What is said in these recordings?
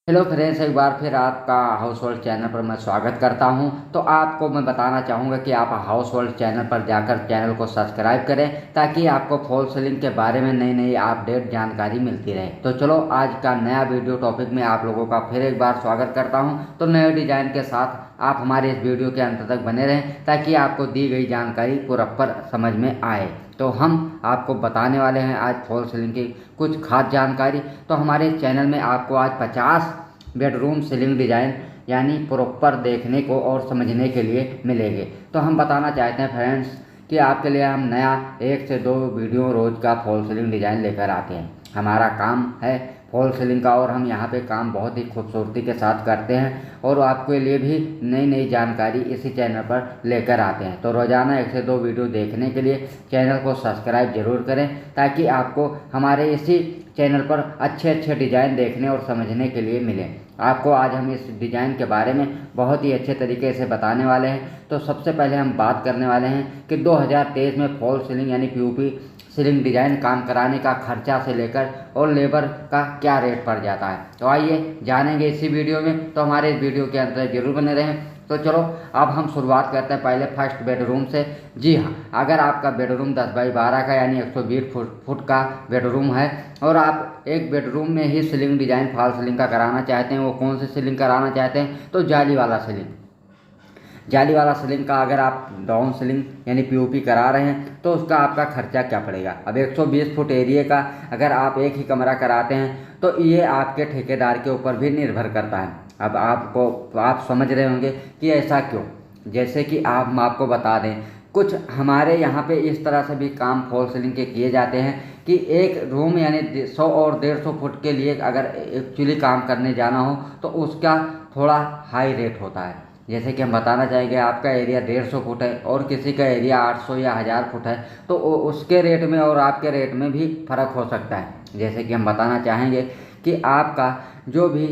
Hello friends, एक बार फिर आपका हाउस होल्ड चैनल पर मैं स्वागत करता हूं। तो आपको मैं बताना चाहूँगा कि आप हाउस होल्ड चैनल पर जाकर चैनल को सब्सक्राइब करें ताकि आपको फॉल सीलिंग के बारे में नई नई अपडेट जानकारी मिलती रहे। तो चलो, आज का नया वीडियो टॉपिक में आप लोगों का फिर एक बार स्वागत करता हूं। तो नए डिजाइन के साथ आप हमारे इस वीडियो के अंत तक बने रहें ताकि आपको दी गई जानकारी प्रॉपर समझ में आए। तो हम आपको बताने वाले हैं आज फॉल सीलिंग की कुछ खास जानकारी। तो हमारे चैनल में आपको आज 50 बेडरूम सीलिंग डिजाइन यानी प्रॉपर देखने को और समझने के लिए मिलेंगे। तो हम बताना चाहते हैं फ्रेंड्स कि आपके लिए हम नया 1 से 2 वीडियो रोज़ का फॉल सीलिंग डिज़ाइन लेकर आते हैं। हमारा काम है फॉल सीलिंग का और हम यहाँ पे काम बहुत ही खूबसूरती के साथ करते हैं और आपके लिए भी नई नई जानकारी इसी चैनल पर लेकर आते हैं। तो रोज़ाना 1 से 2 वीडियो देखने के लिए चैनल को सब्सक्राइब जरूर करें ताकि आपको हमारे इसी चैनल पर अच्छे अच्छे डिज़ाइन देखने और समझने के लिए मिलें। आपको आज हम इस डिज़ाइन के बारे में बहुत ही अच्छे तरीके से बताने वाले हैं। तो सबसे पहले हम बात करने वाले हैं कि 2023 में फॉल सीलिंग यानी पीओपी सीलिंग डिज़ाइन काम कराने का खर्चा से लेकर और लेबर का क्या रेट पड़ जाता है। तो आइए जानेंगे इसी वीडियो में। तो हमारे इस वीडियो के अंदर जरूर बने रहें। तो चलो, अब हम शुरुआत करते हैं पहले फर्स्ट बेडरूम से। जी हाँ, अगर आपका बेडरूम 10 बाई 12 का यानी 120 फुट का बेडरूम है और आप एक बेडरूम में ही सीलिंग डिज़ाइन फॉल सीलिंग का कराना चाहते हैं, वो कौन सी सीलिंग कराना चाहते हैं? तो जाली वाला सीलिंग। जाली वाला सीलिंग का अगर आप डाउन सीलिंग यानी पीओपी करा रहे हैं तो उसका आपका खर्चा क्या पड़ेगा। अब 120 फुट एरिया का अगर आप एक ही कमरा कराते हैं तो ये आपके ठेकेदार के ऊपर भी निर्भर करता है। अब आप समझ रहे होंगे कि ऐसा क्यों। जैसे कि हम आपको बता दें, कुछ हमारे यहाँ पे इस तरह से भी काम फॉल सीलिंग के किए जाते हैं कि एक रूम यानी 100 और 150 फुट के लिए अगर एक्चुअली काम करने जाना हो तो उसका थोड़ा हाई रेट होता है। जैसे कि हम बताना चाहेंगे, आपका एरिया 150 फुट है और किसी का एरिया 800 या 1000 फुट है तो उसके रेट में और आपके रेट में भी फ़र्क हो सकता है। जैसे कि हम बताना चाहेंगे कि आपका जो भी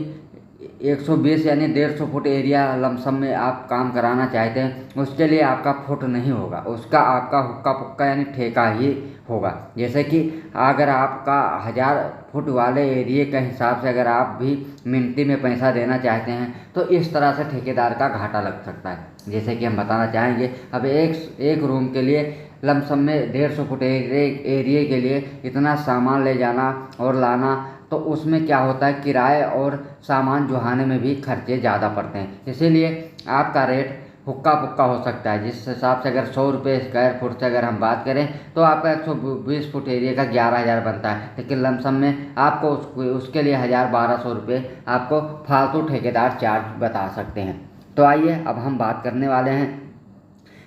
120 यानी 150 फुट एरिया लमसम में आप काम कराना चाहते हैं उसके लिए आपका फुट नहीं होगा, उसका आपका हुक्का पुक्का यानी ठेका ही होगा। जैसे कि अगर आपका 1000 फुट वाले एरिए के हिसाब से अगर आप भी मिनटी में पैसा देना चाहते हैं तो इस तरह से ठेकेदार का घाटा लग सकता है। जैसे कि हम बताना चाहेंगे, अब एक रूम के लिए लमसम में 150 फुट एरिए के लिए इतना सामान ले जाना और लाना, तो उसमें क्या होता है, किराए और सामान जुहाने में भी खर्चे ज़्यादा पड़ते हैं। इसीलिए आपका रेट हुक्का पुक्का हो सकता है। जिस हिसाब से अगर 100 रुपये स्क्वायर फुट से अगर हम बात करें तो आपका 120 फुट एरिया का 11,000 बनता है, लेकिन लमसम में आपको उसके लिए 1,000-1,200 रुपये आपको फालतू ठेकेदार चार्ज बता सकते हैं। तो आइए अब हम बात करने वाले हैं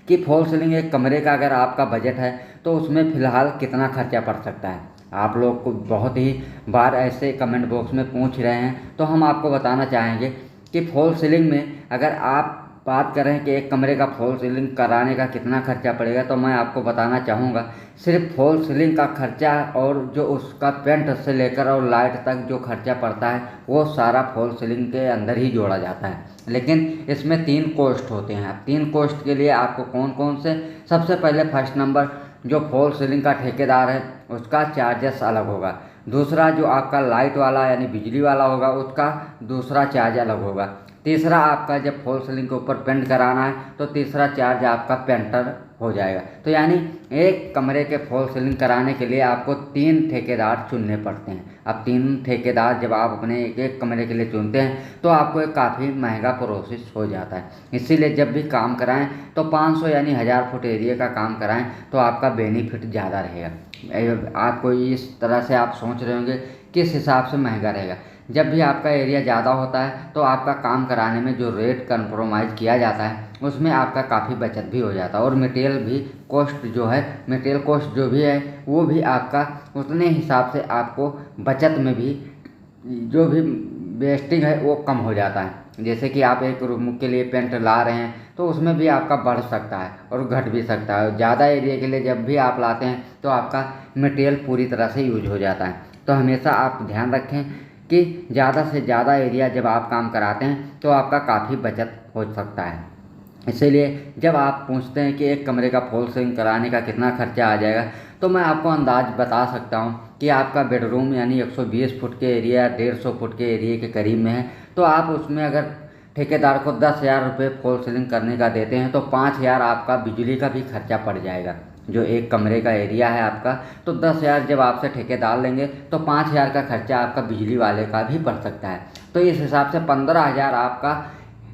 कि फॉल सीलिंग एक कमरे का अगर आपका बजट है तो उसमें फ़िलहाल कितना खर्चा पड़ सकता है। आप लोग को बहुत ही बार ऐसे कमेंट बॉक्स में पूछ रहे हैं, तो हम आपको बताना चाहेंगे कि फॉल सीलिंग में अगर आप बात करें कि एक कमरे का फॉल सीलिंग कराने का कितना खर्चा पड़ेगा, तो मैं आपको बताना चाहूँगा सिर्फ फॉल सीलिंग का खर्चा और जो उसका पेंट से लेकर और लाइट तक जो खर्चा पड़ता है वो सारा फॉल सीलिंग के अंदर ही जोड़ा जाता है। लेकिन इसमें 3 कॉस्ट होते हैं। अब 3 कॉस्ट के लिए आपको कौन कौन से, सबसे पहले फर्स्ट नंबर जो फॉल सीलिंग का ठेकेदार है उसका चार्जेस अलग होगा। दूसरा जो आपका लाइट वाला यानी बिजली वाला होगा उसका दूसरा चार्ज अलग होगा। तीसरा आपका जब फॉल सीलिंग के ऊपर पेंट कराना है तो तीसरा चार्ज आपका पेंटर हो जाएगा। तो यानी एक कमरे के फॉल सीलिंग कराने के लिए आपको 3 ठेकेदार चुनने पड़ते हैं। अब 3 ठेकेदार जब आप अपने एक कमरे के लिए चुनते हैं तो आपको एक काफ़ी महंगा प्रोसेस हो जाता है। इसीलिए जब भी काम कराएं तो 500 यानी 1000 फुट एरिया का काम कराएं तो आपका बेनिफिट ज़्यादा रहेगा। आपको इस तरह से आप सोच रहे होंगे किस हिसाब से महंगा रहेगा। जब भी आपका एरिया ज़्यादा होता है तो आपका काम कराने में जो रेट कंप्रोमाइज़ किया जाता है उसमें आपका काफ़ी बचत भी हो जाता है और मटेरियल भी कॉस्ट जो है, मटेरियल कॉस्ट जो भी है वो भी आपका उतने हिसाब से आपको बचत में भी जो भी वेस्टिंग है वो कम हो जाता है। जैसे कि आप एक रूम के लिए पेंट ला रहे हैं तो उसमें भी आपका बढ़ सकता है और घट भी सकता है। ज़्यादा एरिया के लिए जब भी आप लाते हैं तो आपका मटेरियल पूरी तरह से यूज हो जाता है। तो हमेशा आप ध्यान रखें कि ज़्यादा से ज़्यादा एरिया जब आप काम कराते हैं तो आपका काफ़ी बचत हो सकता है। इसीलिए जब आप पूछते हैं कि एक कमरे का फॉल सीलिंग कराने का कितना खर्चा आ जाएगा तो मैं आपको अंदाज बता सकता हूँ कि आपका बेडरूम यानी 120 फुट के एरिया 150 फुट के एरिया के करीब में है, तो आप उसमें अगर ठेकेदार को 10,000 रुपये फॉल सीलिंग करने का देते हैं तो 5,000 आपका बिजली का भी खर्चा पड़ जाएगा। जो एक कमरे का एरिया है आपका, तो 10,000 जब आपसे ठेकेदार लेंगे तो 5,000 का खर्चा आपका बिजली वाले का भी पड़ सकता है। तो इस हिसाब से 15,000 आपका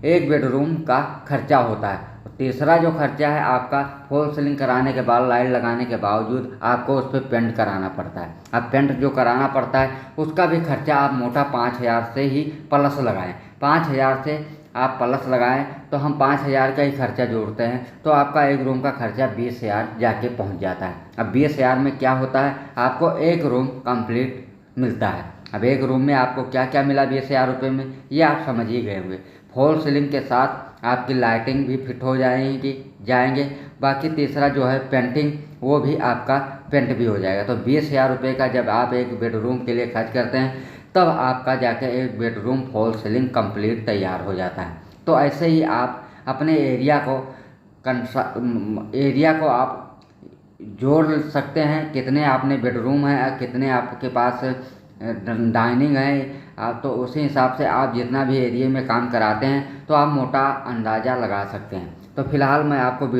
एक बेडरूम का खर्चा होता है। तीसरा जो खर्चा है आपका फॉल सीलिंग कराने के बाद, लाइट लगाने के बावजूद आपको उस पर पेंट कराना पड़ता है। अब पेंट जो कराना पड़ता है उसका भी खर्चा आप मोटा 5,000 से ही प्लस लगाएं। 5,000 से आप प्लस लगाएं तो हम 5,000 का ही खर्चा जोड़ते हैं, तो आपका एक रूम का खर्चा 20,000 जाके पहुंच जाता है। अब 20,000 में क्या होता है, आपको एक रूम कंप्लीट मिलता है। अब एक रूम में आपको क्या क्या मिला 20,000 रुपये में, ये आप समझ ही गए होंगे। फॉल सीलिंग के साथ आपकी लाइटिंग भी फिट हो जाएंगे। बाकी तीसरा जो है पेंटिंग, वो भी आपका पेंट भी हो जाएगा। तो 20,000 रुपये का जब आप एक बेडरूम के लिए खर्च करते हैं तब आपका जाके एक बेडरूम फॉल सीलिंग कंप्लीट तैयार हो जाता है। तो ऐसे ही आप अपने एरिया को आप जोड़ सकते हैं, कितने आपने बेडरूम है, कितने आपके पास डाइनिंग है। तो उसी हिसाब से आप जितना भी एरिया में काम कराते हैं तो आप मोटा अंदाज़ा लगा सकते हैं। तो फिलहाल मैं आपको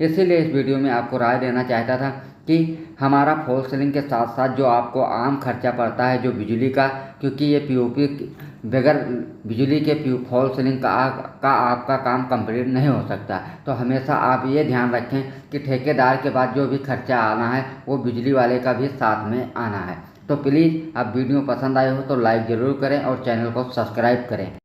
इसीलिए इस वीडियो में आपको राय देना चाहता था कि हमारा फॉल सीलिंग के साथ साथ जो आपको आम खर्चा पड़ता है जो बिजली का, क्योंकि ये पीओपी बगैर बिजली के फॉल सीलिंग का आपका काम कंप्लीट नहीं हो सकता। तो हमेशा आप ये ध्यान रखें कि ठेकेदार के बाद जो भी खर्चा आना है वो बिजली वाले का भी साथ में आना है। तो प्लीज़ आप वीडियो पसंद आए हो तो लाइक ज़रूर करें और चैनल को सब्सक्राइब करें।